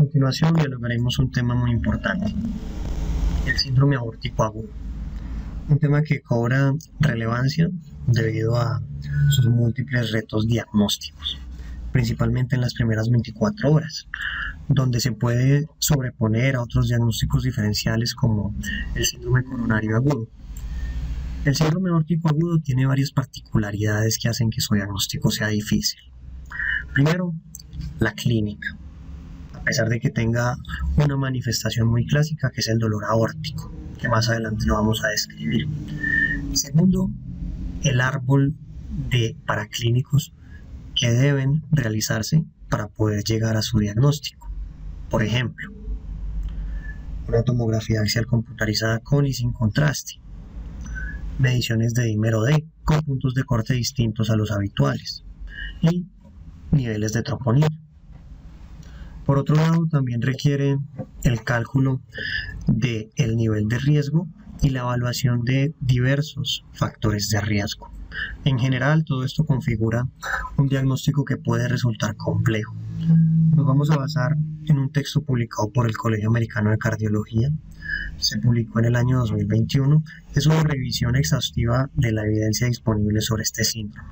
continuación dialogaremos un tema muy importante, el síndrome aórtico agudo, un tema que cobra relevancia debido a sus múltiples retos diagnósticos, principalmente en las primeras 24 horas, donde se puede sobreponer a otros diagnósticos diferenciales como el síndrome coronario agudo. El síndrome aórtico agudo tiene varias particularidades que hacen que su diagnóstico sea difícil. Primero, la clínica, a pesar de que tenga una manifestación muy clásica que es el dolor aórtico, que más adelante lo vamos a describir. Segundo, el árbol de paraclínicos que deben realizarse para poder llegar a su diagnóstico. Por ejemplo, una tomografía axial computarizada con y sin contraste, mediciones de dímero D con puntos de corte distintos a los habituales y niveles de troponina. Por otro lado, también requiere el cálculo del nivel de riesgo y la evaluación de diversos factores de riesgo. En general, todo esto configura un diagnóstico que puede resultar complejo. Nos vamos a basar en un texto publicado por el Colegio Americano de Cardiología. Se publicó en el año 2021. Es una revisión exhaustiva de la evidencia disponible sobre este síndrome.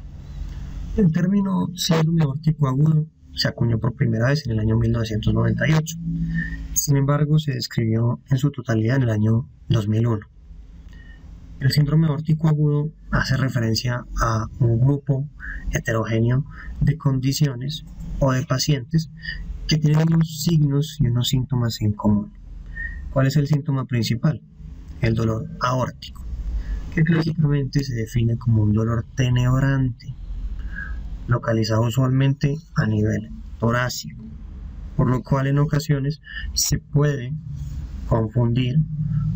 El término síndrome aórtico agudo se acuñó por primera vez en el año 1998. Sin embargo, se describió en su totalidad en el año 2001. El síndrome aórtico agudo hace referencia a un grupo heterogéneo de condiciones o de pacientes que tienen unos signos y unos síntomas en común. ¿Cuál es el síntoma principal? El dolor aórtico, que clásicamente se define como un dolor tenebrante, localizado usualmente a nivel torácico, por lo cual en ocasiones se puede confundir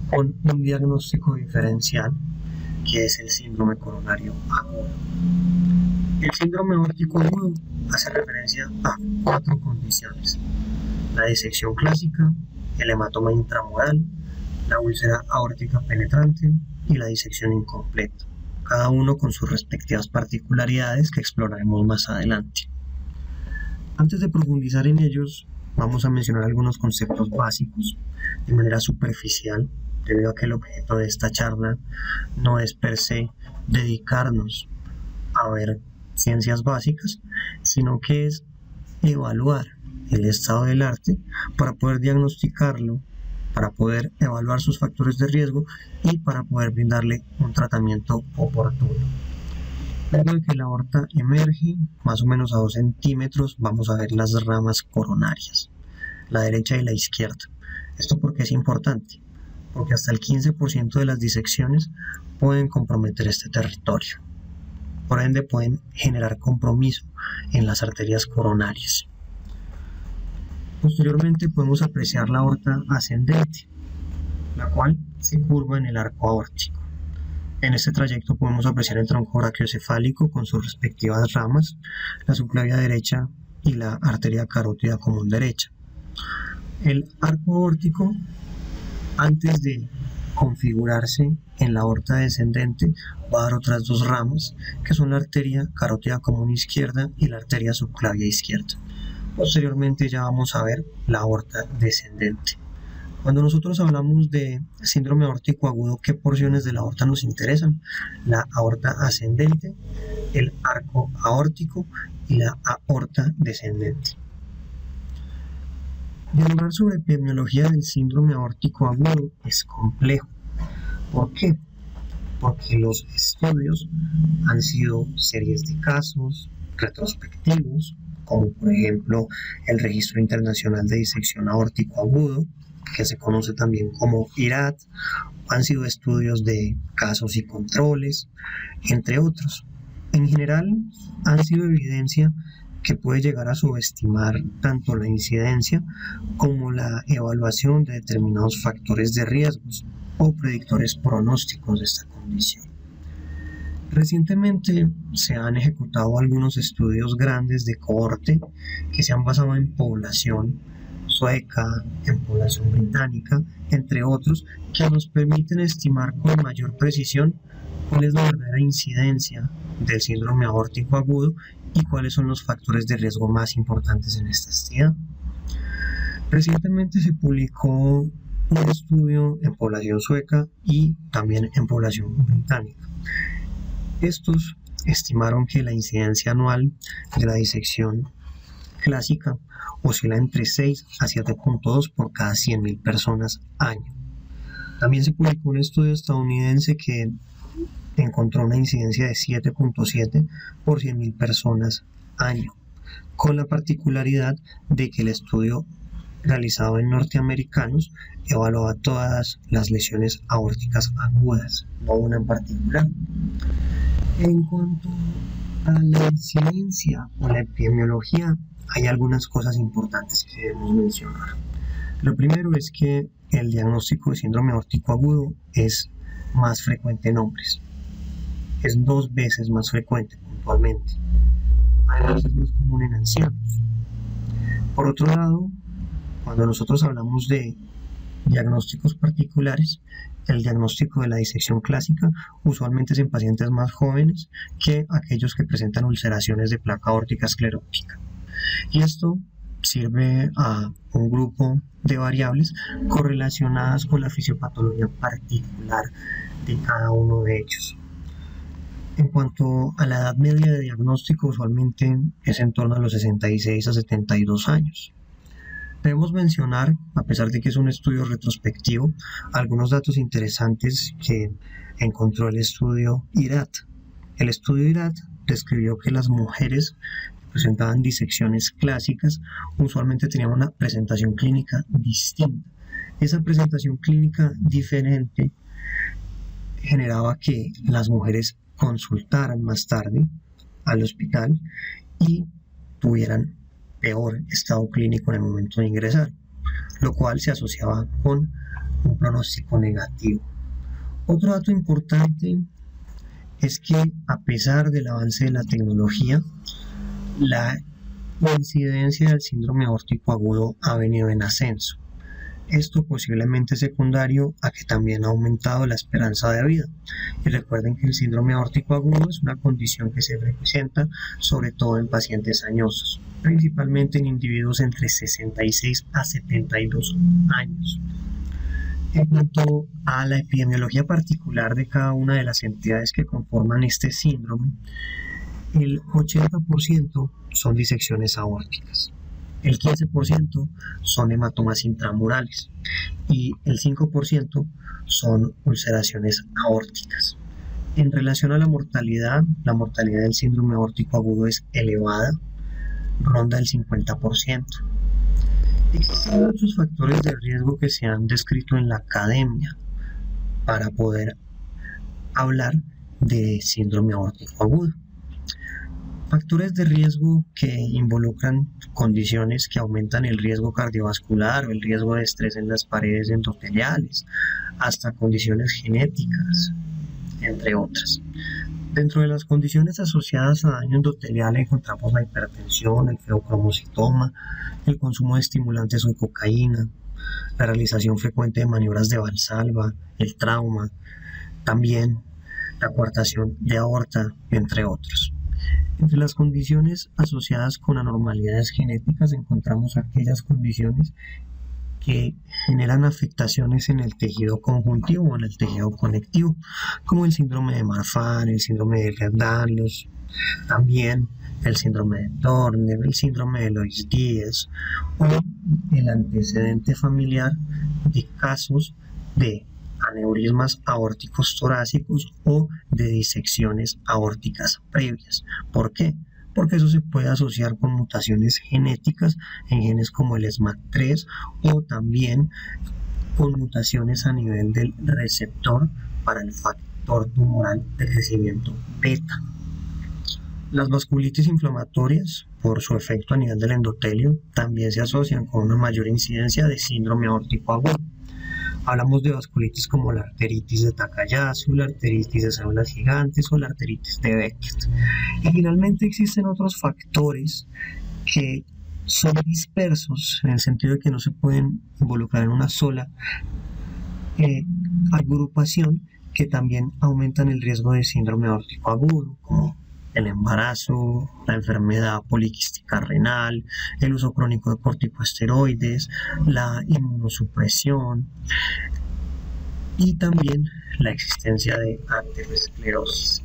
con un diagnóstico diferencial que es el síndrome coronario agudo. El síndrome aórtico agudo hace referencia a 4 condiciones: la disección clásica, el hematoma intramural, la úlcera aórtica penetrante y la disección incompleta, cada uno con sus respectivas particularidades que exploraremos más adelante. Antes de profundizar en ellos, vamos a mencionar algunos conceptos básicos de manera superficial, debido a que el objeto de esta charla no es per se dedicarnos a ver ciencias básicas, sino que es evaluar el estado del arte para poder diagnosticarlo, para poder evaluar sus factores de riesgo y para poder brindarle un tratamiento oportuno. Luego de que la aorta emerge, más o menos a 2 centímetros, vamos a ver las ramas coronarias, la derecha y la izquierda. ¿Esto por qué es importante? Porque hasta el 15% de las disecciones pueden comprometer este territorio. Por ende, pueden generar compromiso en las arterias coronarias. Posteriormente podemos apreciar la aorta ascendente, la cual se curva en el arco aórtico. En este trayecto podemos apreciar el tronco brachiocefálico con sus respectivas ramas, la subclavia derecha y la arteria carótida común derecha. El arco aórtico, antes de configurarse en la aorta descendente, va a dar otras 2 ramas, que son la arteria carótida común izquierda y la arteria subclavia izquierda. Posteriormente ya vamos a ver la aorta descendente. Cuando nosotros hablamos de síndrome aórtico agudo, ¿qué porciones de la aorta nos interesan? La aorta ascendente, el arco aórtico y la aorta descendente. Dialogar sobre epidemiología del síndrome aórtico agudo es complejo. ¿Por qué? Porque los estudios han sido series de casos retrospectivos, como por ejemplo el Registro Internacional de Disección Aórtico Agudo, que se conoce también como IRAD, han sido estudios de casos y controles, entre otros. En general, han sido evidencia que puede llegar a subestimar tanto la incidencia como la evaluación de determinados factores de riesgos o predictores pronósticos de esta condición. Recientemente se han ejecutado algunos estudios grandes de cohorte que se han basado en población sueca, en población británica, entre otros, que nos permiten estimar con mayor precisión cuál es la verdadera incidencia del síndrome aórtico agudo y cuáles son los factores de riesgo más importantes en esta entidad. Recientemente se publicó un estudio en población sueca y también en población británica. Estos estimaron que la incidencia anual de la disección clásica oscila entre 6 a 7.2 por cada 100.000 personas año. También se publicó un estudio estadounidense que encontró una incidencia de 7.7 por 100.000 personas año, con la particularidad de que el estudio realizado en norteamericanos evaluaba todas las lesiones aórticas agudas, no una en particular. En cuanto a la incidencia o la epidemiología, hay algunas cosas importantes que debemos mencionar. Lo primero es que el diagnóstico de síndrome aórtico agudo es más frecuente en hombres. Es 2 veces más frecuente puntualmente. Además es más común en ancianos. Por otro lado, cuando nosotros hablamos de diagnósticos particulares, el diagnóstico de la disección clásica usualmente es en pacientes más jóvenes que aquellos que presentan ulceraciones de placa aórtica esclerótica. Y esto sirve a un grupo de variables correlacionadas con la fisiopatología particular de cada uno de ellos. En cuanto a la edad media de diagnóstico, usualmente es en torno a los 66 a 72 años. Debemos mencionar, a pesar de que es un estudio retrospectivo, algunos datos interesantes que encontró el estudio IRAT. El estudio IRAT describió que las mujeres que presentaban disecciones clásicas usualmente tenían una presentación clínica distinta. Esa presentación clínica diferente generaba que las mujeres consultaran más tarde al hospital y tuvieran peor estado clínico en el momento de ingresar, lo cual se asociaba con un pronóstico negativo. Otro dato importante es que a pesar del avance de la tecnología, la incidencia del síndrome aórtico agudo ha venido en ascenso. Esto posiblemente secundario a que también ha aumentado la esperanza de vida. Y recuerden que el síndrome aórtico agudo es una condición que se presenta sobre todo en pacientes añosos, principalmente en individuos entre 66 a 72 años. En cuanto a la epidemiología particular de cada una de las entidades que conforman este síndrome, el 80% son disecciones aórticas. El 15% son hematomas intramurales y el 5% son ulceraciones aórticas. En relación a la mortalidad del síndrome aórtico agudo es elevada, ronda el 50%. Existen muchos factores de riesgo que se han descrito en la academia para poder hablar de síndrome aórtico agudo. Factores de riesgo que involucran condiciones que aumentan el riesgo cardiovascular o el riesgo de estrés en las paredes endoteliales, hasta condiciones genéticas, entre otras. Dentro de las condiciones asociadas a daño endotelial encontramos la hipertensión, el feocromocitoma, el consumo de estimulantes o cocaína, la realización frecuente de maniobras de valsalva, el trauma, también la coartación de aorta, entre otros. Entre las condiciones asociadas con anormalidades genéticas encontramos aquellas condiciones que generan afectaciones en el tejido conjuntivo o en el tejido conectivo, como el síndrome de Marfan, el síndrome de Ehlers-Danlos, también el síndrome de Turner, el síndrome de Loeys-Dietz o el antecedente familiar de casos de aneurismas aórticos torácicos o de disecciones aórticas previas. ¿Por qué? Porque eso se puede asociar con mutaciones genéticas en genes como el SMAD3 o también con mutaciones a nivel del receptor para el factor tumoral de crecimiento beta. Las vasculitis inflamatorias, por su efecto a nivel del endotelio, también se asocian con una mayor incidencia de síndrome aórtico agudo. Hablamos de vasculitis como la arteritis de Takayasu, la arteritis de células gigantes o la arteritis de Beckett. Y finalmente existen otros factores que son dispersos en el sentido de que no se pueden involucrar en una sola agrupación, que también aumentan el riesgo de síndrome aórtico agudo, como el embarazo, la enfermedad poliquística renal, el uso crónico de corticosteroides, la inmunosupresión y también la existencia de aterosclerosis.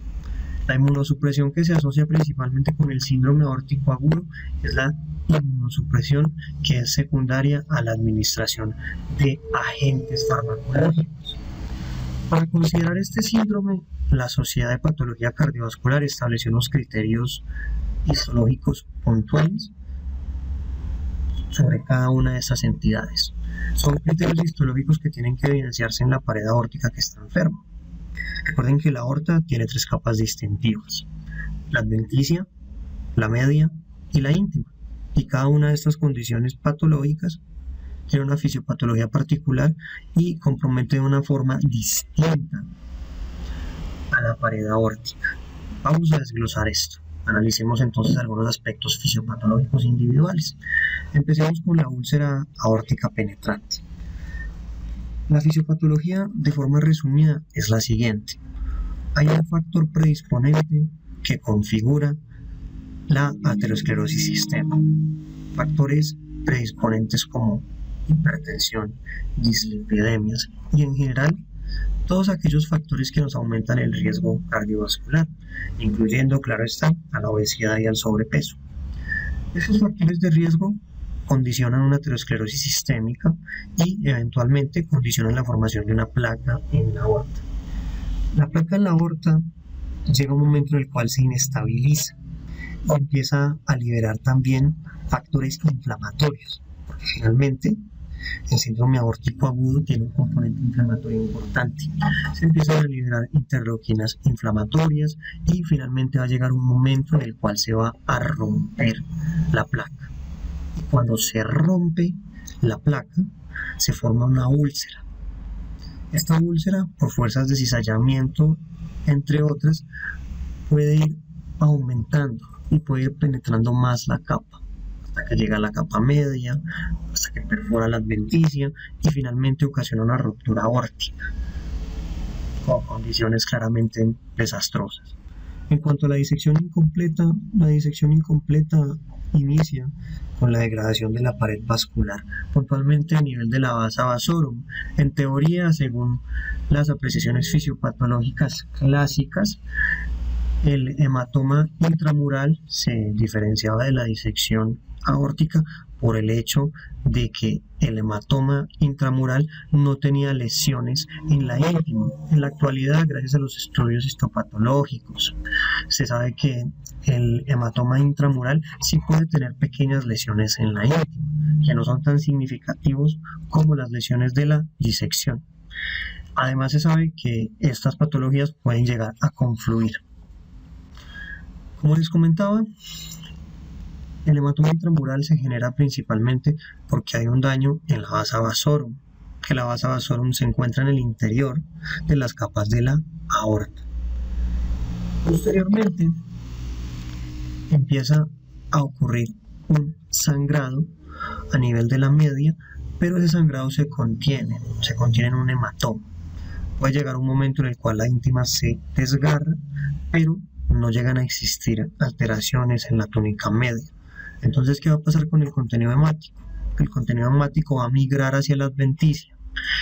La inmunosupresión que se asocia principalmente con el síndrome aórtico agudo es la inmunosupresión que es secundaria a la administración de agentes farmacológicos. Para considerar este síndrome, la Sociedad de Patología Cardiovascular estableció unos criterios histológicos puntuales sobre cada una de estas entidades. Son criterios histológicos que tienen que evidenciarse en la pared aórtica que está enferma. Recuerden que la aorta tiene 3 capas distintivas: la adventicia, la media y la íntima. Y cada una de estas condiciones patológicas tiene una fisiopatología particular y compromete de una forma distinta a la pared aórtica. Vamos a desglosar esto. Analicemos entonces algunos aspectos fisiopatológicos individuales. Empecemos con la úlcera aórtica penetrante. La fisiopatología, de forma resumida, es la siguiente. Hay un factor predisponente que configura la aterosclerosis sistémica. Factores predisponentes como hipertensión, dislipidemias y en general todos aquellos factores que nos aumentan el riesgo cardiovascular, incluyendo, claro está, a la obesidad y al sobrepeso. Estos factores de riesgo condicionan una aterosclerosis sistémica y eventualmente condicionan la formación de una placa en la aorta. La placa en la aorta llega a un momento en el cual se inestabiliza y empieza a liberar también factores inflamatorios, porque finalmente el síndrome aórtico agudo tiene un componente inflamatorio importante. Se empiezan a liberar interleuquinas inflamatorias y finalmente va a llegar un momento en el cual se va a romper la placa. Y cuando se rompe la placa, se forma una úlcera. Esta úlcera, por fuerzas de cizallamiento, entre otras, puede ir aumentando y puede ir penetrando más la capa, hasta que llega a la capa media, hasta que perfora la adventicia y finalmente ocasiona una ruptura aórtica, con condiciones claramente desastrosas. En cuanto a la disección incompleta inicia con la degradación de la pared vascular, puntualmente a nivel de la vasa vasorum. En teoría, según las apreciaciones fisiopatológicas clásicas, el hematoma intramural se diferenciaba de la disección aórtica por el hecho de que el hematoma intramural no tenía lesiones en la íntima. En la actualidad, gracias a los estudios histopatológicos, se sabe que el hematoma intramural sí puede tener pequeñas lesiones en la íntima, que no son tan significativos como las lesiones de la disección. Además, se sabe que estas patologías pueden llegar a confluir. Como les comentaba, el hematoma intramural se genera principalmente porque hay un daño en la vasa vasorum, que la vasa vasorum se encuentra en el interior de las capas de la aorta. Posteriormente, empieza a ocurrir un sangrado a nivel de la media, pero ese sangrado se contiene en un hematoma. Puede llegar un momento en el cual la íntima se desgarra, pero no llegan a existir alteraciones en la túnica media. Entonces, ¿qué va a pasar con el contenido hemático? El contenido hemático va a migrar hacia la adventicia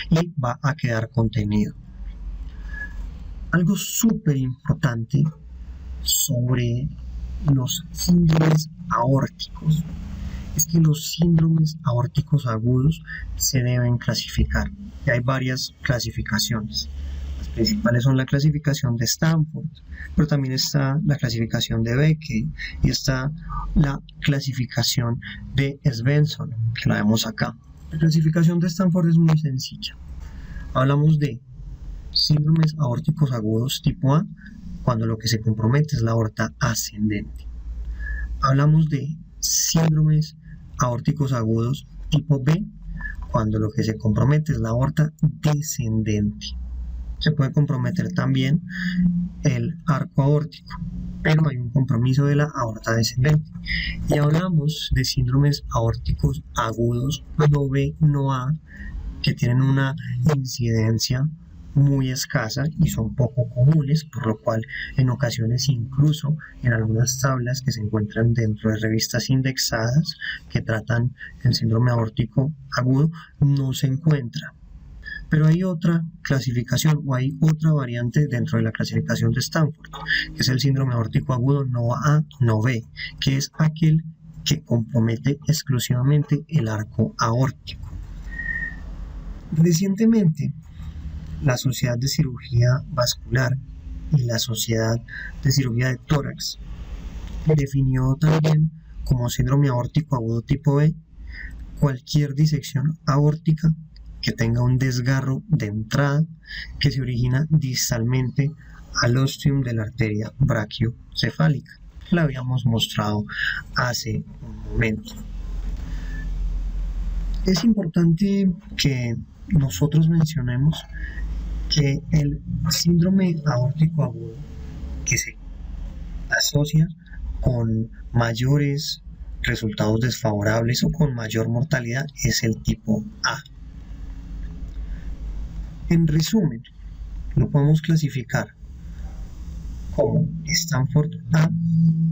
y va a quedar contenido. Algo súper importante sobre los síndromes aórticos es que los síndromes aórticos agudos se deben clasificar. Y hay varias clasificaciones. Las principales son la clasificación de Stanford, pero también está la clasificación de Becker y está la clasificación de Svensson, que la vemos acá. La clasificación de Stanford es muy sencilla. Hablamos de síndromes aórticos agudos tipo A, cuando lo que se compromete es la aorta ascendente. Hablamos de síndromes aórticos agudos tipo B, cuando lo que se compromete es la aorta descendente. Se puede comprometer también el arco aórtico, pero hay un compromiso de la aorta descendente. Y hablamos de síndromes aórticos agudos no B, no A, que tienen una incidencia muy escasa y son poco comunes, por lo cual en ocasiones incluso en algunas tablas que se encuentran dentro de revistas indexadas que tratan el síndrome aórtico agudo no se encuentra. Pero hay otra clasificación o hay otra variante dentro de la clasificación de Stanford, que es el síndrome aórtico agudo no A, no B, que es aquel que compromete exclusivamente el arco aórtico. Recientemente, la Sociedad de Cirugía Vascular y la Sociedad de Cirugía de Tórax definió también como síndrome aórtico agudo tipo B cualquier disección aórtica que tenga un desgarro de entrada que se origina distalmente al ostium de la arteria brachiocefálica. La habíamos mostrado hace un momento. Es importante que nosotros mencionemos que el síndrome aórtico agudo que se asocia con mayores resultados desfavorables o con mayor mortalidad es el tipo A. En resumen, lo podemos clasificar como Stanford A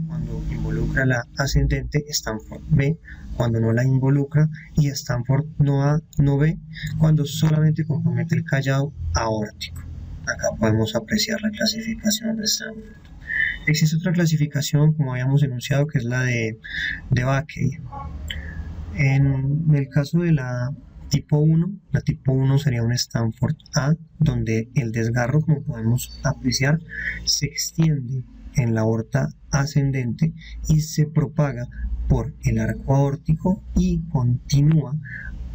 cuando involucra la ascendente, Stanford B cuando no la involucra y Stanford no A, no B cuando solamente compromete el callado aórtico. Acá podemos apreciar la clasificación de Stanford. Existe otra clasificación, como habíamos enunciado, que es la de Backey. En el caso de la tipo 1, la tipo 1 sería un Stanford A, donde el desgarro, como podemos apreciar, se extiende en la aorta ascendente y se propaga por el arco aórtico y continúa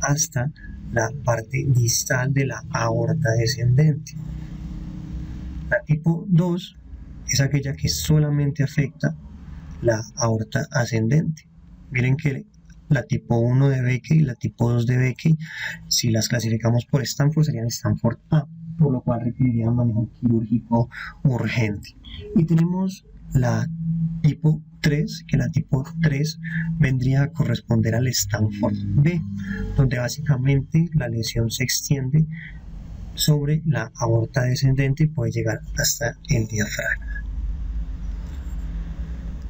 hasta la parte distal de la aorta descendente. La tipo 2 es aquella que solamente afecta la aorta ascendente. Miren que la tipo 1 de Backey y la tipo 2 de Backey, si las clasificamos por Stanford, serían Stanford A, por lo cual requeriría un manejo quirúrgico urgente. Y tenemos la tipo 3, que la tipo 3 vendría a corresponder al Stanford B, donde básicamente la lesión se extiende sobre la aorta descendente y puede llegar hasta el diafragma.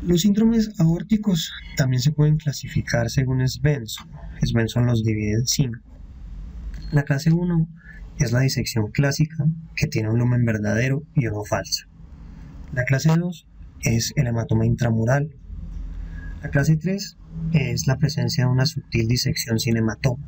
Los síndromes aórticos también se pueden clasificar según Svensson. Svensson los divide en 5. La clase 1 es la disección clásica, que tiene un lumen verdadero y uno falso. La clase 2 es el hematoma intramural. La clase 3 es la presencia de una sutil disección sin hematoma.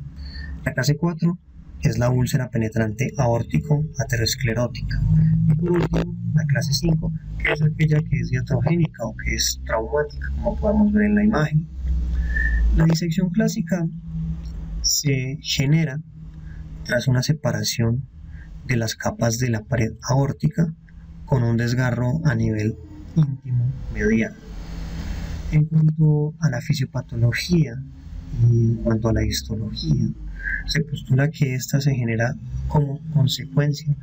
La clase 4 es la úlcera penetrante aórtico aterosclerótica. Y por último, la clase 5, que es aquella que es iatrogénica o que es traumática, como podemos ver en la imagen. La disección clásica se genera tras una separación de las capas de la pared aórtica con un desgarro a nivel íntimo medial. En cuanto a la fisiopatología y en cuanto a la histología, se postula que esta se genera como consecuencia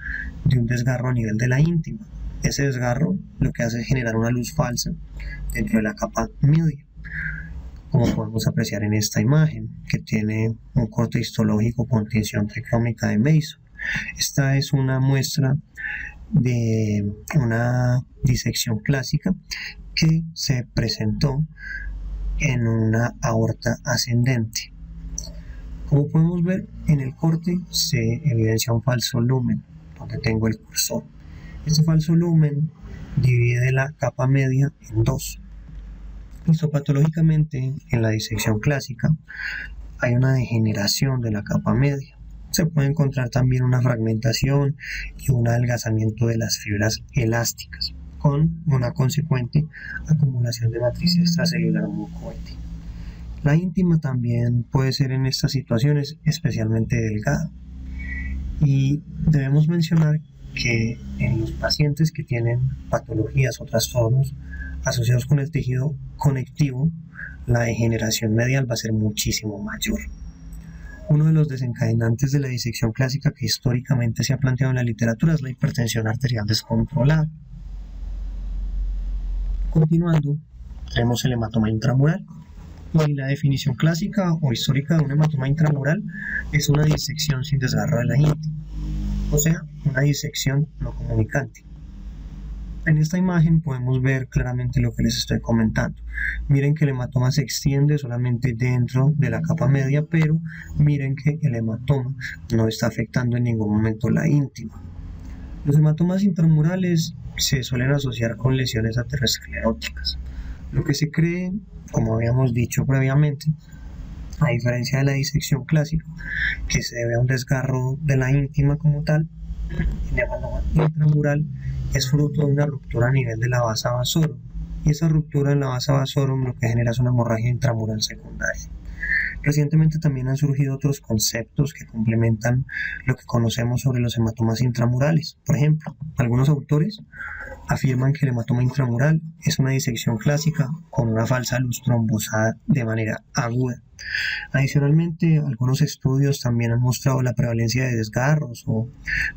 de un desgarro a nivel de la íntima. Ese desgarro lo que hace es generar una luz falsa dentro de la capa media, como podemos apreciar en esta imagen, que tiene un corte histológico con tinción tricrómica de Mason. Esta es una muestra de una disección clásica que se presentó en una aorta ascendente. Como podemos ver, en el corte se evidencia un falso lumen, donde tengo el cursor. Este falso lumen divide la capa media en dos. Histopatológicamente, en la disección clásica, hay una degeneración de la capa media. Se puede encontrar también una fragmentación y un adelgazamiento de las fibras elásticas, con una consecuente acumulación de matriz extracelular mucoide. La íntima también puede ser en estas situaciones especialmente delgada. Y debemos mencionar que en los pacientes que tienen patologías o trastornos asociados con el tejido conectivo, la degeneración medial va a ser muchísimo mayor. Uno de los desencadenantes de la disección clásica que históricamente se ha planteado en la literatura es la hipertensión arterial descontrolada. Continuando, tenemos el hematoma intramural. Y la definición clásica o histórica de un hematoma intramural es una disección sin desgarro de la íntima. o sea, una disección no comunicante. En esta imagen podemos ver claramente lo que les estoy comentando. Miren que el hematoma se extiende solamente dentro de la capa media, pero miren que el hematoma no está afectando en ningún momento la íntima. Los hematomas intramurales se suelen asociar con lesiones ateroscleróticas. Lo que se cree, como habíamos dicho previamente, a diferencia de la disección clásica, que se debe a un desgarro de la íntima como tal, el hematoma intramural es fruto de una ruptura a nivel de la vasa vasorum, y esa ruptura en la vasa vasorum lo que genera es una hemorragia intramural secundaria. Recientemente también han surgido otros conceptos que complementan lo que conocemos sobre los hematomas intramurales. Por ejemplo, algunos autores afirman que el hematoma intramural es una disección clásica con una falsa luz trombosada de manera aguda. Adicionalmente, algunos estudios también han mostrado la prevalencia de desgarros o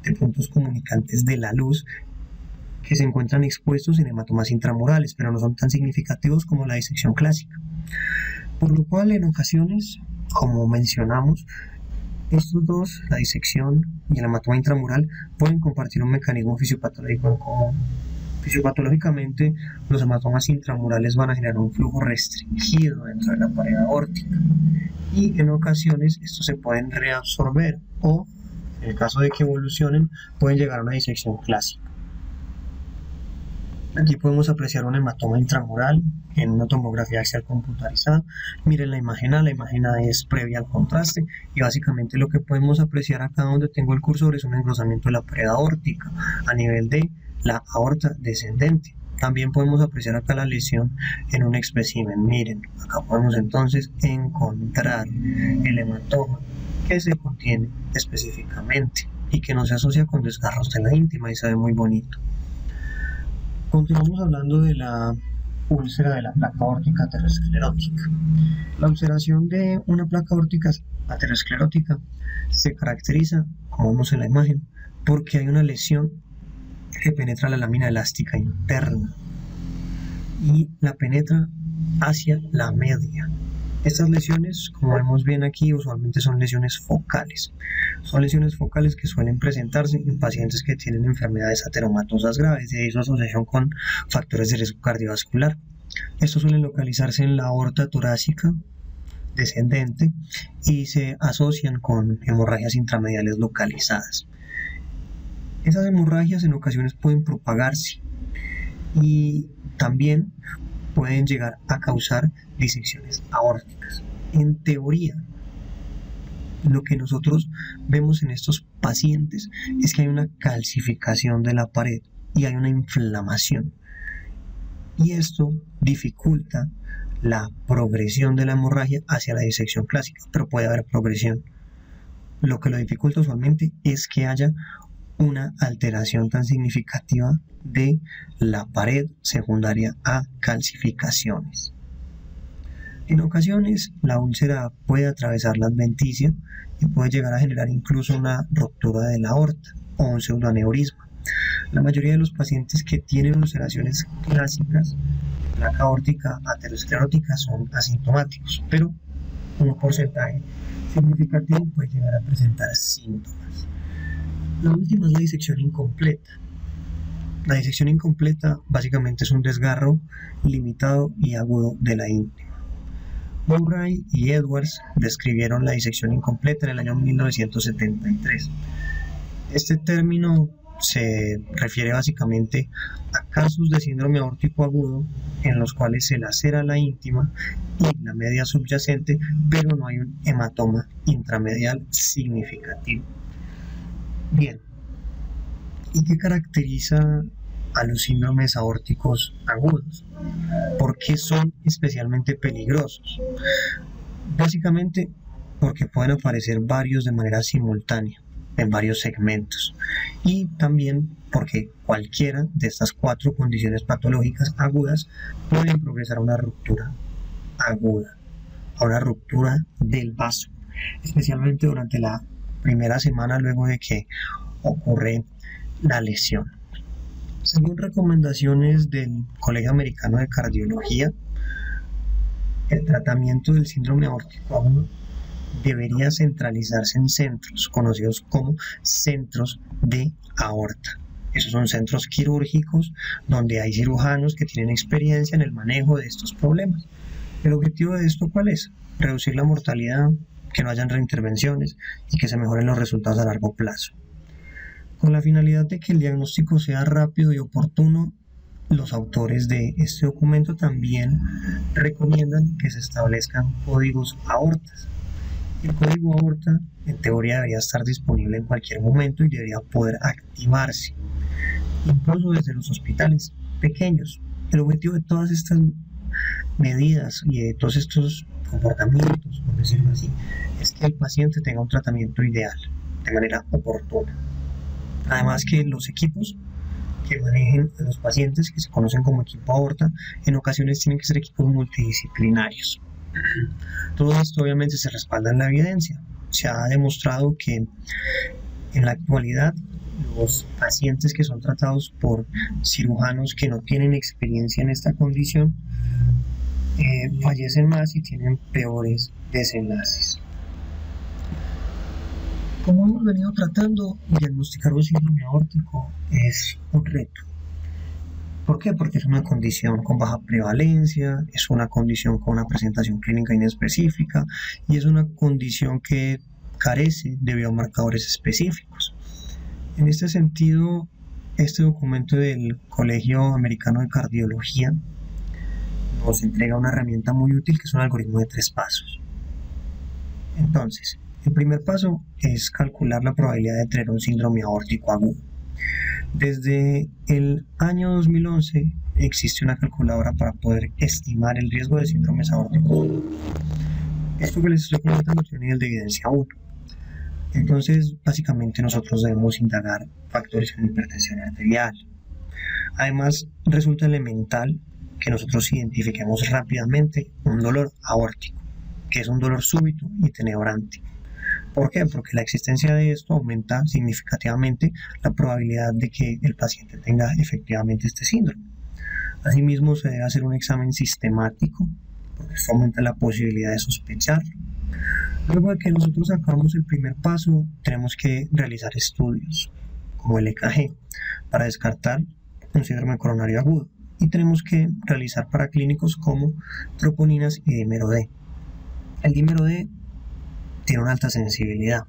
de puntos comunicantes de la luz que se encuentran expuestos en hematomas intramurales, pero no son tan significativos como la disección clásica. Por lo cual, en ocasiones, como mencionamos, estos dos, la disección y el hematoma intramural, pueden compartir un mecanismo fisiopatológico en común. Fisiopatológicamente, los hematomas intramurales van a generar un flujo restringido dentro de la pared aórtica y en ocasiones estos se pueden reabsorber o, en el caso de que evolucionen, pueden llegar a una disección clásica. Aquí podemos apreciar un hematoma intramural en una tomografía axial computarizada. Miren la imagen A, es previa al contraste y básicamente lo que podemos apreciar acá donde tengo el cursor es un engrosamiento de la pared aórtica a nivel de la aorta descendente. También podemos apreciar acá la lesión en un espécimen. Miren, acá podemos entonces encontrar el hematoma que se contiene específicamente y que no se asocia con desgarros de la íntima y se ve muy bonito. Continuamos hablando de la úlcera de la placa aórtica aterosclerótica. La ulceración de una placa aórtica aterosclerótica se caracteriza, como vemos en la imagen, porque hay una lesión que penetra la lámina elástica interna y la penetra hacia la media. Estas lesiones, como vemos bien aquí, usualmente son lesiones focales. Son lesiones focales que suelen presentarse en pacientes que tienen enfermedades ateromatosas graves, de ahí su asociación con factores de riesgo cardiovascular. Estos suelen localizarse en la aorta torácica descendente y se asocian con hemorragias intramediales localizadas. Esas hemorragias en ocasiones pueden propagarse y también pueden llegar a causar disecciones aórticas. En teoría, lo que nosotros vemos en estos pacientes es que hay una calcificación de la pared y hay una inflamación. Y esto dificulta la progresión de la hemorragia hacia la disección clásica, pero puede haber progresión. Lo que lo dificulta usualmente es que haya una alteración tan significativa de la pared secundaria a calcificaciones. En ocasiones, la úlcera puede atravesar la adventicia y puede llegar a generar incluso una ruptura de la aorta o un pseudoaneurisma. La mayoría de los pacientes que tienen ulceraciones clásicas, placa aórtica aterosclerótica, son asintomáticos, pero un porcentaje significativo puede llegar a presentar síntomas. La última es la disección incompleta. La disección incompleta básicamente es un desgarro limitado y agudo de la íntima. Murray y Edwards describieron la disección incompleta en el año 1973. Este término se refiere básicamente a casos de síndrome aórtico agudo en los cuales se lacera la íntima y la media subyacente, pero no hay un hematoma intramedial significativo. Bien, ¿y qué caracteriza a los síndromes aórticos agudos? ¿Por qué son especialmente peligrosos? Básicamente porque pueden aparecer varios de manera simultánea en varios segmentos y también porque cualquiera de estas 4 condiciones patológicas agudas pueden progresar a una ruptura aguda, a una ruptura del vaso, especialmente durante la primera semana luego de que ocurre la lesión. Según recomendaciones del Colegio Americano de Cardiología, el tratamiento del síndrome aórtico agudo debería centralizarse en centros conocidos como centros de aorta. Esos son centros quirúrgicos donde hay cirujanos que tienen experiencia en el manejo de estos problemas. ¿El objetivo de esto cuál es? Reducir la mortalidad, que no hayan reintervenciones y que se mejoren los resultados a largo plazo. Con la finalidad de que el diagnóstico sea rápido y oportuno, los autores de este documento también recomiendan que se establezcan códigos aortas. El código aorta en teoría debería estar disponible en cualquier momento y debería poder activarse, incluso desde los hospitales pequeños. El objetivo de todas estas medidas y de todos estos comportamientos, por decirlo así, es que el paciente tenga un tratamiento ideal, de manera oportuna. Además que los equipos que manejen a los pacientes, que se conocen como equipo aorta, en ocasiones tienen que ser equipos multidisciplinarios. Todo esto obviamente se respalda en la evidencia. Se ha demostrado que en la actualidad los pacientes que son tratados por cirujanos que no tienen experiencia en esta condición fallecen más y tienen peores desenlaces. Como hemos venido tratando, diagnosticar un síndrome aórtico es un reto. ¿Por qué? Porque es una condición con baja prevalencia, es una condición con una presentación clínica inespecífica y es una condición que carece de biomarcadores específicos. En este sentido, este documento del Colegio Americano de Cardiología nos entrega una herramienta muy útil que es un algoritmo de 3 pasos. Entonces, el primer paso es calcular la probabilidad de tener un síndrome aórtico agudo. Desde el año 2011 existe una calculadora para poder estimar el riesgo de síndromes aórticos. Esto que les estoy comentando tiene un nivel de evidencia 1. Entonces, básicamente nosotros debemos indagar factores como hipertensión arterial. Además, resulta elemental que nosotros identifiquemos rápidamente un dolor aórtico, que es un dolor súbito y tenebrante. ¿Por qué? Porque la existencia de esto aumenta significativamente la probabilidad de que el paciente tenga efectivamente este síndrome. Asimismo, se debe hacer un examen sistemático, porque esto aumenta la posibilidad de sospecharlo. Luego de que nosotros sacamos el primer paso, tenemos que realizar estudios, como el EKG, para descartar un síndrome coronario agudo. Y tenemos que realizar paraclínicos como troponinas y dímero D. El dímero D tiene una alta sensibilidad,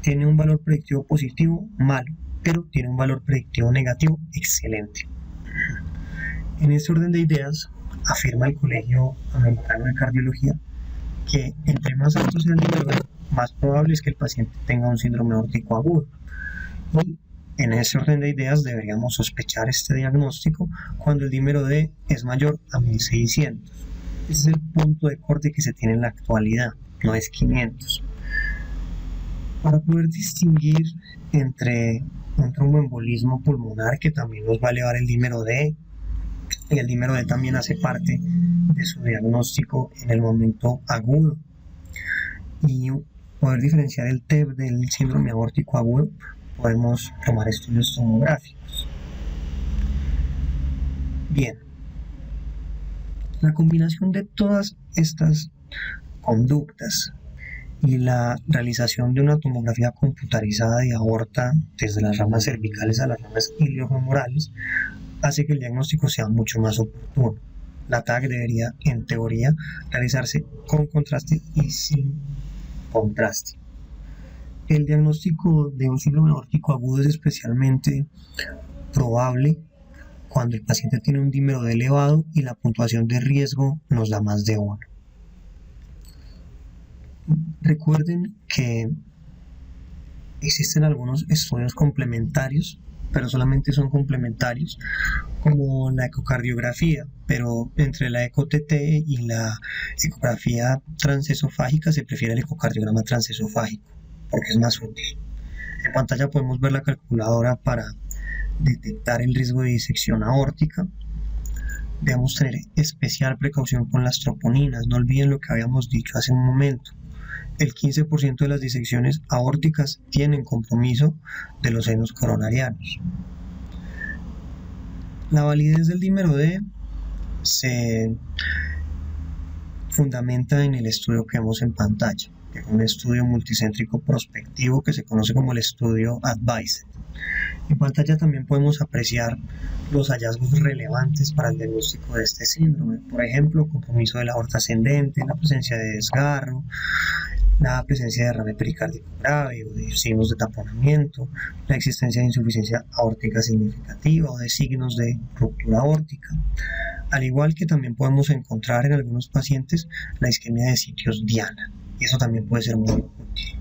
tiene un valor predictivo positivo malo, pero tiene un valor predictivo negativo excelente. En este orden de ideas, afirma el Colegio Americano de Cardiología que entre más alto sea el dímero D, más probable es que el paciente tenga un síndrome aórtico agudo. Y en ese orden de ideas deberíamos sospechar este diagnóstico cuando el dímero D es mayor a 1600. Ese es el punto de corte que se tiene en la actualidad, no es 500. Para poder distinguir entre un tromboembolismo pulmonar, que también nos va a elevar el dímero D, y el dímero D también hace parte de su diagnóstico en el momento agudo, y poder diferenciar el TEP del síndrome aórtico agudo, podemos tomar estudios tomográficos. Bien, la combinación de todas estas conductas y la realización de una tomografía computarizada de aorta desde las ramas cervicales a las ramas iliofemorales hace que el diagnóstico sea mucho más oportuno. La TAC debería, en teoría, realizarse con contraste y sin contraste. El diagnóstico de un síndrome aórtico agudo es especialmente probable cuando el paciente tiene un dímero D elevado y la puntuación de riesgo nos da más de 1. Recuerden que existen algunos estudios complementarios, pero solamente son complementarios, como la ecocardiografía, pero entre la ECO-TT y la ecografía transesofágica se prefiere el ecocardiograma transesofágico, porque es más útil. En pantalla podemos ver la calculadora para detectar el riesgo de disección aórtica. Debemos tener especial precaución con las troponinas, no olviden lo que habíamos dicho hace un momento. El 15% de las disecciones aórticas tienen compromiso de los senos coronarianos. La validez del dímero D se fundamenta en el estudio que vemos en pantalla. que es un estudio multicéntrico prospectivo que se conoce como el estudio ADVICE. En pantalla también podemos apreciar los hallazgos relevantes para el diagnóstico de este síndrome, por ejemplo, compromiso de la aorta ascendente, la presencia de desgarro, la presencia de derrame pericárdico grave o de signos de taponamiento, la existencia de insuficiencia aórtica significativa o de signos de ruptura aórtica, al igual que también podemos encontrar en algunos pacientes la isquemia de sitios diana, y eso también puede ser muy útil.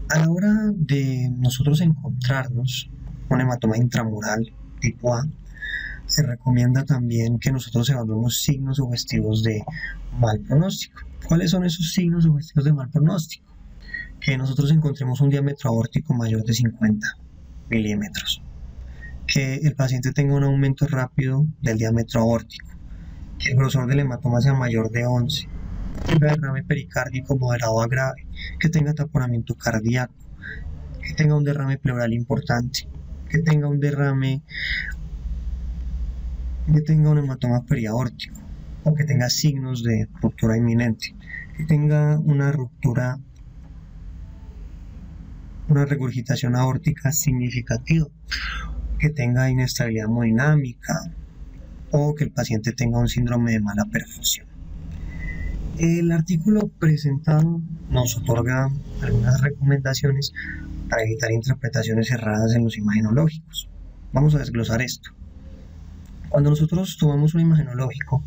A la hora de nosotros encontrarnos un hematoma intramural tipo A, se recomienda también que nosotros evaluemos signos sugestivos de mal pronóstico. ¿Cuáles son esos signos sugestivos de mal pronóstico? Que nosotros encontremos un diámetro aórtico mayor de 50 milímetros, que el paciente tenga un aumento rápido del diámetro aórtico, que el grosor del hematoma sea mayor de 11, que tenga derrame pericárdico moderado a grave, que tenga taponamiento cardíaco, que tenga un derrame pleural importante, que tenga un hematoma periaórtico, o que tenga signos de ruptura inminente, que tenga una regurgitación aórtica significativa, que tenga inestabilidad hemodinámica, o que el paciente tenga un síndrome de mala perfusión. El artículo presentado nos otorga algunas recomendaciones para evitar interpretaciones erradas en los imagenológicos. Vamos a desglosar esto. Cuando nosotros tomamos un imagenológico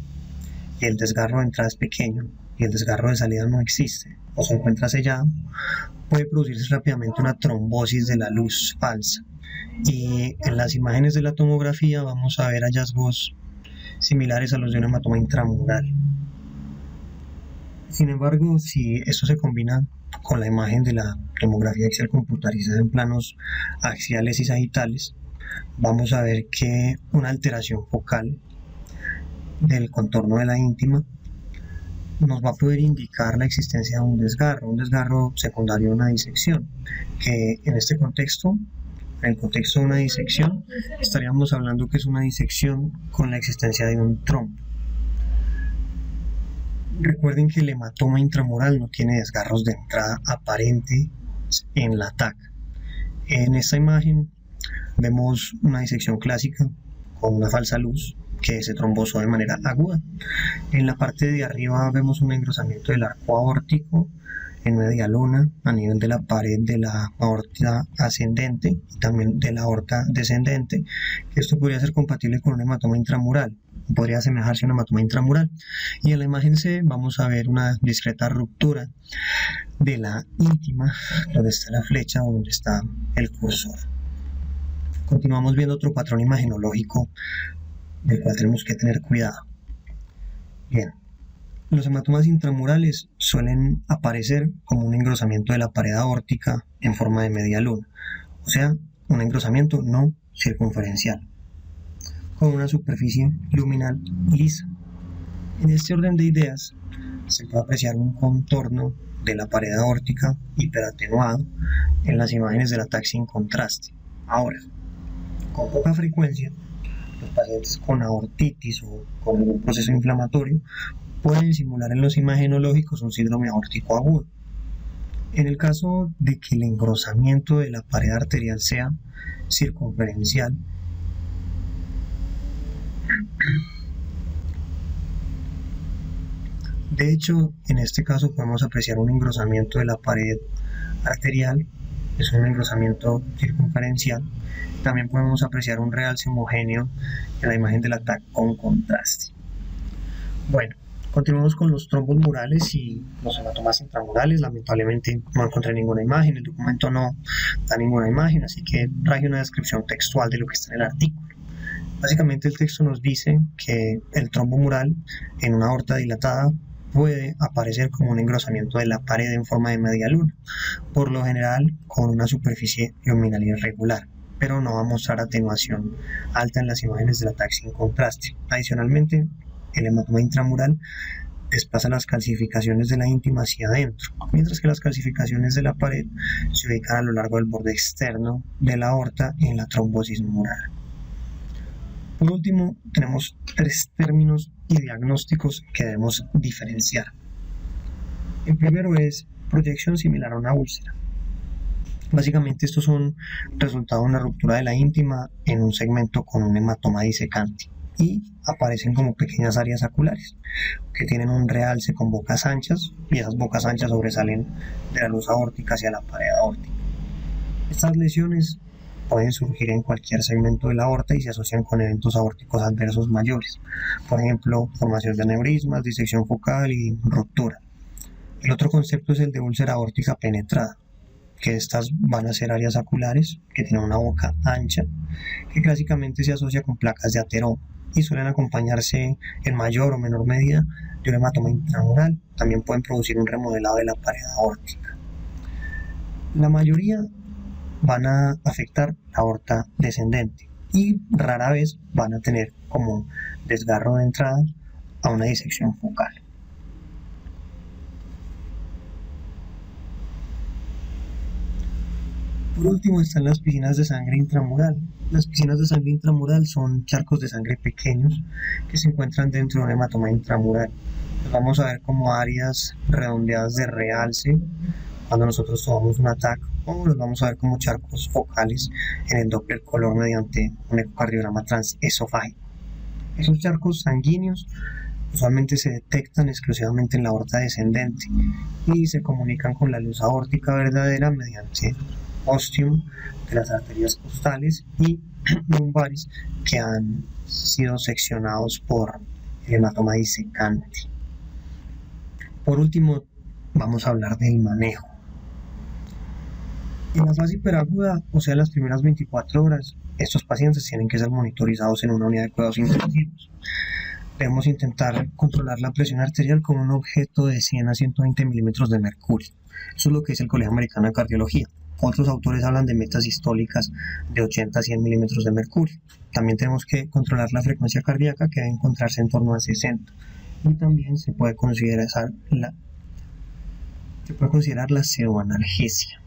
y el desgarro de entrada es pequeño y el desgarro de salida no existe o se encuentra sellado, puede producirse rápidamente una trombosis de la luz falsa, y en las imágenes de la tomografía vamos a ver hallazgos similares a los de un hematoma intramural. Sin embargo, si esto se combina con la imagen de la tomografía axial computarizada en planos axiales y sagitales, vamos a ver que una alteración focal del contorno de la íntima nos va a poder indicar la existencia de un desgarro secundario a una disección, que en este contexto, en el contexto de una disección, estaríamos hablando que es una disección con la existencia de un trombo. Recuerden que el hematoma intramural no tiene desgarros de entrada aparente en la TAC. En esta imagen vemos una disección clásica con una falsa luz que se trombosó de manera aguda. En la parte de arriba vemos un engrosamiento del arco aórtico en media luna a nivel de la pared de la aorta ascendente y también de la aorta descendente, que esto podría ser compatible con un hematoma intramural, podría asemejarse a un hematoma intramural. Y en la imagen C vamos a ver una discreta ruptura de la íntima, donde está la flecha o donde está el cursor. Continuamos viendo otro patrón imagenológico del cual tenemos que tener cuidado. Bien, los hematomas intramurales suelen aparecer como un engrosamiento de la pared aórtica en forma de media luna, o sea, un engrosamiento no circunferencial, con una superficie luminal lisa. En este orden de ideas, se puede apreciar un contorno de la pared aórtica hiperatenuado en las imágenes de la TAC sin contraste. Ahora, con poca frecuencia, los pacientes con aortitis o con algún proceso inflamatorio pueden simular en los imagenológicos un síndrome aórtico agudo. En el caso de que el engrosamiento de la pared arterial sea circunferencial, de hecho, en este caso podemos apreciar un engrosamiento de la pared arterial, es un engrosamiento circunferencial. También podemos apreciar un realce homogéneo en la imagen de la TAC con contraste. Bueno, continuamos con los trombos murales y los hematomas intramurales. Lamentablemente no encontré ninguna imagen, el documento no da ninguna imagen, así que traje una descripción textual de lo que está en el artículo. Básicamente el texto nos dice que el trombo mural en una aorta dilatada puede aparecer como un engrosamiento de la pared en forma de media luna, por lo general con una superficie luminal irregular, pero no va a mostrar atenuación alta en las imágenes de la TAC sin contraste. Adicionalmente, el hematoma intramural desplaza las calcificaciones de la íntima hacia adentro, mientras que las calcificaciones de la pared se ubican a lo largo del borde externo de la aorta en la trombosis mural. Por último, tenemos tres términos y diagnósticos que debemos diferenciar. El primero es proyección similar a una úlcera. Básicamente estos son resultado de una ruptura de la íntima en un segmento con un hematoma disecante y aparecen como pequeñas áreas saculares que tienen un realce con bocas anchas y esas bocas anchas sobresalen de la luz aórtica hacia la pared aórtica. Estas lesiones pueden surgir en cualquier segmento de la aorta y se asocian con eventos aórticos adversos mayores, por ejemplo, formación de aneurismas, disección focal y ruptura. El otro concepto es el de úlcera aórtica penetrada, que estas van a ser áreas saculares que tienen una boca ancha, que clásicamente se asocia con placas de ateroma y suelen acompañarse en mayor o menor medida de un hematoma intramural. También pueden producir un remodelado de la pared aórtica. La mayoría van a afectar la aorta descendente y rara vez van a tener como desgarro de entrada a una disección focal. Por último están las piscinas de sangre intramural. Las piscinas de sangre intramural son charcos de sangre pequeños que se encuentran dentro de un hematoma intramural. Los vamos a ver como áreas redondeadas de realce cuando nosotros tomamos un TAC, o los vamos a ver como charcos focales en el Doppler color mediante un ecocardiograma transesofágico. Esos charcos sanguíneos usualmente se detectan exclusivamente en la aorta descendente y se comunican con la luz aórtica verdadera mediante ostium de las arterias costales y lumbares que han sido seccionados por el hematoma disecante. Por último, vamos a hablar del manejo. En la fase hiperaguda, o sea, las primeras 24 horas, estos pacientes tienen que ser monitorizados en una unidad de cuidados intensivos. Debemos intentar controlar la presión arterial con un objeto de 100 a 120 milímetros de mercurio. Eso es lo que dice el Colegio Americano de Cardiología. Otros autores hablan de metas sistólicas de 80 a 100 milímetros de mercurio. También tenemos que controlar la frecuencia cardíaca, que debe encontrarse en torno a 60. Y también se puede considerar la pseudoanalgesia.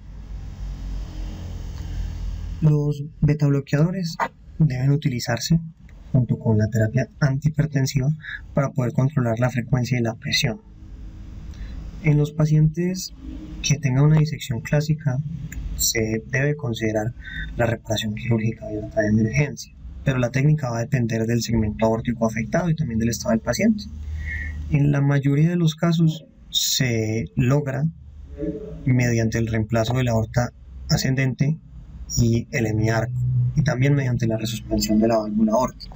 Los betabloqueadores deben utilizarse junto con la terapia antihipertensiva para poder controlar la frecuencia y la presión. En los pacientes que tengan una disección clásica se debe considerar la reparación quirúrgica abierta de emergencia, pero la técnica va a depender del segmento aórtico afectado y también del estado del paciente. En la mayoría de los casos se logra mediante el reemplazo de la aorta ascendente y el hemiarco, y también mediante la resuspensión de la válvula aórtica.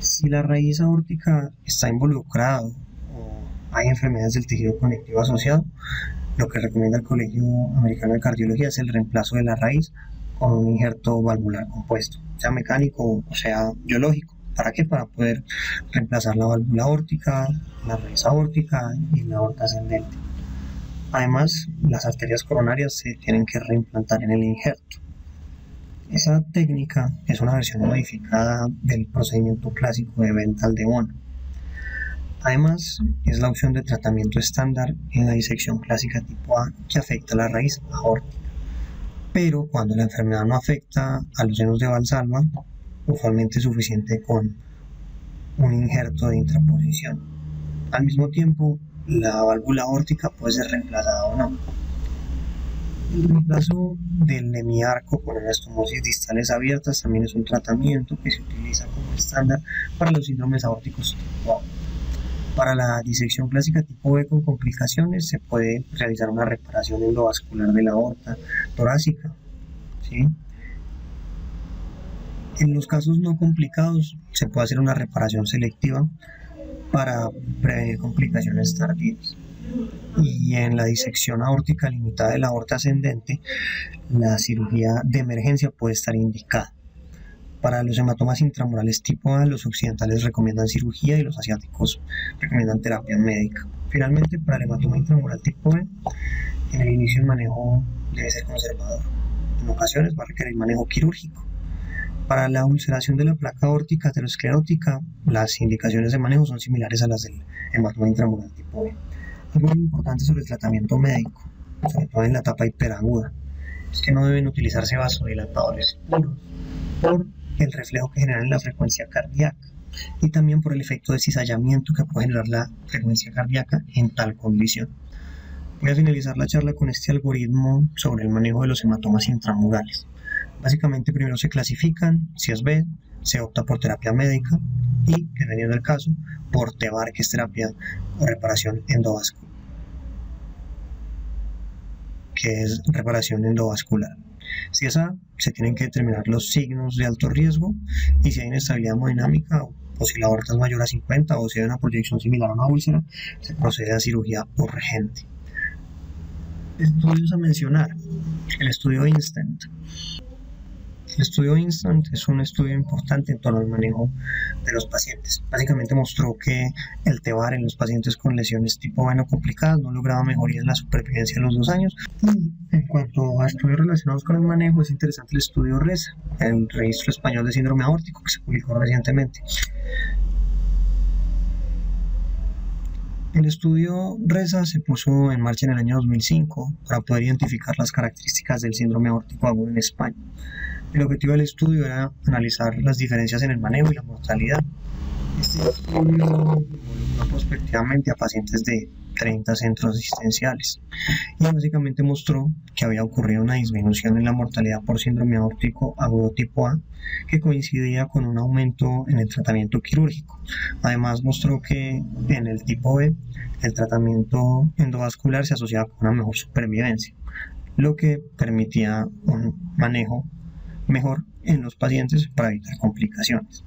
Si la raíz aórtica está involucrada o hay enfermedades del tejido conectivo asociado, lo que recomienda el Colegio Americano de Cardiología es el reemplazo de la raíz con un injerto valvular compuesto, sea mecánico o sea biológico. ¿Para qué? Para poder reemplazar la válvula aórtica, la raíz aórtica y la aorta ascendente. Además, las arterias coronarias se tienen que reimplantar en el injerto. Esa técnica es una versión modificada del procedimiento clásico de Bentall de Bono. Además, es la opción de tratamiento estándar en la disección clásica tipo A que afecta la raíz aórtica. Pero cuando la enfermedad no afecta a los senos de Valsalva, usualmente es suficiente con un injerto de intraposición. Al mismo tiempo, la válvula aórtica puede ser reemplazada o no. El reemplazo del hemiarco con anastomosis distales abiertas también es un tratamiento que se utiliza como estándar para los síndromes aórticos tipo A. Para la disección clásica tipo B con complicaciones se puede realizar una reparación endovascular de la aorta torácica, ¿sí? En los casos no complicados se puede hacer una reparación selectiva para prevenir complicaciones tardías. Y en la disección aórtica limitada de la aorta ascendente, la cirugía de emergencia puede estar indicada. Para los hematomas intramurales tipo A, los occidentales recomiendan cirugía y los asiáticos recomiendan terapia médica. Finalmente, para el hematoma intramural tipo B, en el inicio el manejo debe ser conservador. En ocasiones va a requerir manejo quirúrgico. Para la ulceración de la placa aórtica aterosclerótica, las indicaciones de manejo son similares a las del hematoma intramural tipo B. Algo muy importante sobre el tratamiento médico, sobre todo en la etapa hiperaguda, es que no deben utilizarse vasodilatadores puros por el reflejo que generan en la frecuencia cardíaca y también por el efecto de cizallamiento que puede generar la frecuencia cardíaca en tal condición. Voy a finalizar la charla con este algoritmo sobre el manejo de los hematomas intramurales. Básicamente primero se clasifican, si es B, se opta por terapia médica y, dependiendo del caso, por TEVAR, que es terapia o reparación endovascular, Si es A, se tienen que determinar los signos de alto riesgo y si hay inestabilidad hemodinámica o si la aorta es mayor a 50 o si hay una proyección similar a una úlcera, se procede a cirugía urgente. Estudios a mencionar. El estudio INSTANT. El estudio INSTANT es un estudio importante en torno al manejo de los pacientes. Básicamente mostró que el TEVAR en los pacientes con lesiones tipo B no complicadas no lograba mejoría en la supervivencia en los 2 años. Y en cuanto a estudios relacionados con el manejo, es interesante el estudio RESA, el Registro Español de Síndrome Aórtico, que se publicó recientemente. El estudio RESA se puso en marcha en el año 2005 para poder identificar las características del síndrome aórtico agudo en España. El objetivo del estudio era analizar las diferencias en el manejo y la mortalidad. Este estudio involucró prospectivamente a pacientes de 30 centros asistenciales y básicamente mostró que había ocurrido una disminución en la mortalidad por síndrome aórtico agudo tipo A que coincidía con un aumento en el tratamiento quirúrgico. Además mostró que en el tipo B el tratamiento endovascular se asociaba con una mejor supervivencia, lo que permitía un manejo mejor en los pacientes para evitar complicaciones.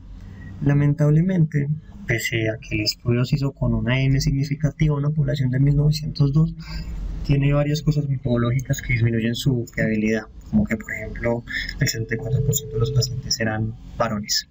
Lamentablemente, pese a que el estudio se hizo con una N significativa, una población de 1902, tiene varias cosas metodológicas que disminuyen su fiabilidad, como que por ejemplo el 74% de los pacientes eran varones.